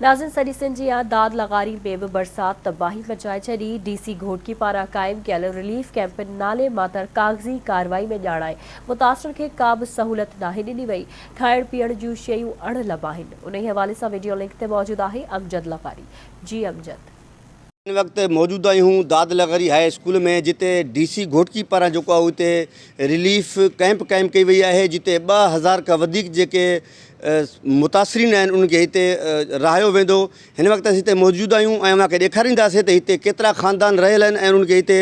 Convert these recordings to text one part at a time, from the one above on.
नाज़िन सॼी सिंध या दाद लगारी में भी बरसात तबाही मचाए छॾी। डीसी घोटकी पारां क़ाइम कयल रिलीफ कैंपनि नाले मातर कागज़ी कार्रवाई में ॼाणाए मुतासिरनि खे का भी सहूलियत नाहे ॾिनी वई। खाइण पीअण जूं शयूं अणिलब आहिनि। उन हवाले से वीडियो लिंक ते मौजूद है अमजद लगारी। जी अमजद। इन वक्त मौजूद आहियूं दाद लगारी हाई स्कूल में, जिते डीसी घोटकी पारां जेको आहे उते रिलीफ कैंप क़ाइम कई वई है, जिते 2000 का वधीक जेके मुतासिरीन आहिनि उनखे हिते रहायो वेंदो। हिन वक्त असीं हिते मौजूद आहियूं ऐं उनखे ॾेखारींदासीं त हिते केतिरा ख़ानदान रहियल आहिनि ऐं उनखे हिते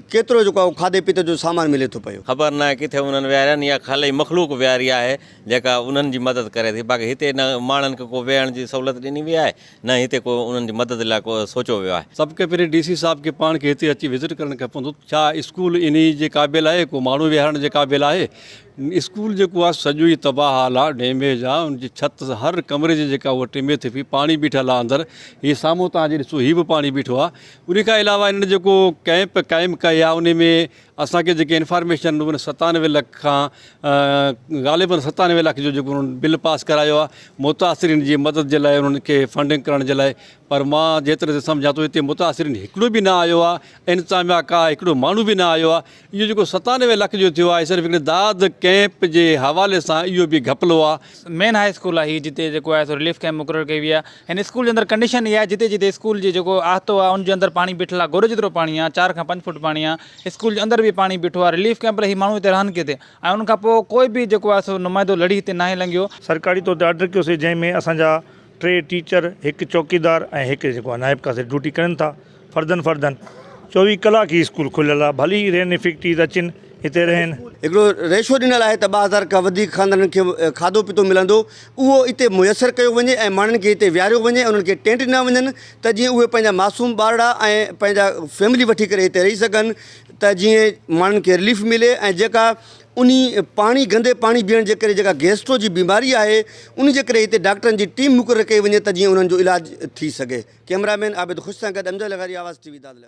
केतिरो जेको आहे खाधे पीते जो सामान मिले थो पियो। ख़बर न आहे किथे उन्हनि विहारिया आहिनि या ख़ाली मख़लूक विहारी आहे जेका उन्हनि जी मदद करे थी। बाक़ी हिते न माण्हुनि खे को वेहण जी सहूलियत ॾिनी वई आहे, न हिते को उन्हनि जी मदद लाइ को सोचियो वियो आहे। सबके पहिरीं डीसी साहब खे पाण खे हिते अची विज़िट करणु खपंदो। छा स्कूल इन जे क़ाबिल आहे, को माण्हू विहारण जे क़ाबिल आहे? स्कूल जेको आहे सॼो ई तबाह हाल आहे, डैमेज आहे। उनजी छित हर कमरे जी जेका उहा टिमे थी पई, पाणी बीठल आहे अंदरि। हीअ साम्हूं तव्हां ॾिसो, हीअ बि पाणी बीठो आहे। उन खां अलावा इन्हनि जेको कैंप क़ाइमु कई आहे उन में असांखे जेके इंफॉर्मेशन उन 97 लख खां ग़ालिबन 97 लख जो जेको उन्हनि बिल पास करायो आहे मुतासिरीन जी मदद जे लाइ, उन्हनि खे फंडिंग करण जे लाइ। पर मां जेतिरे सम्झां थो हिते मुतासिरीन हिकिड़ो बि न आयो आहे, इंतज़ामिया का हिकिड़ो माण्हू बि न आयो आहे। इहो जेको 97 लख जो थियो आहे सिर्फ़ु हिकिड़े दाद कैंप जे हवाले सां इहो बि घपलो आहे। मेन हाई स्कूल आहे जिते जेको आहे सो रिलीफ कैंप मुक़ररु कई वई आहे। हिन स्कूल जे अंदरि कंडीशन इहा आहे, जिते जिते स्कूल जे जेको आहतो आहे उनजे अंदरि पाणी बीठल आहे, घुर जेतिरो पाणी आहे, 4 खां 5 फुट पाणी आहे। स्कूल जे अंदरि बि पाणी बीठो आहे। रिलीफ कैंप रही माण्हू हिते रहनि किथे, ऐं उनखां पोइ कोई बि जेको आहे सो नुमाइंदो लड़ी हिते नाहे लंघियो। सरकारी तौर ते ऑर्डर कयोसीं, जंहिंमें असांजा 3 टीचर, 1 चौकीदार ऐं 1 जेको आहे नाइब कासिर ड्यूटी करनि था फर्दन 24 कलाक ही स्कूल खुलियल आहे। भली रेन इफेक्टिव अचनि हिते रहनि। हिकिड़ो रेशो ॾिनल आहे त 2000 खां वधीक ख़ानदाननि खे खाधो पीतो मिलंदो, उहो हिते मुयसरु कयो वञे ऐं माण्हुनि खे हिते विहारियो वञे, उन्हनि खे टेंट ॾिना वञनि त जीअं उहे पंहिंजा मासूम ॿारड़ा ऐं पंहिंजा फैमिली वठी करे हिते रही सघनि, त जीअं माण्हुनि खे रिलीफ मिले। ऐं जेका उन पाणी गंदे पाणी पीअण जे करे जेका गैस्ट्रो जी बीमारी आहे, उन जे करे हिते डॉक्टरनि जी टीम मुक़ररु कई वञे त जीअं उन्हनि जो इलाजु थी सघे। कैमरामैन आबिद ख़ुश सां गॾु अमजद लगारी, आवाज़ TV दाद।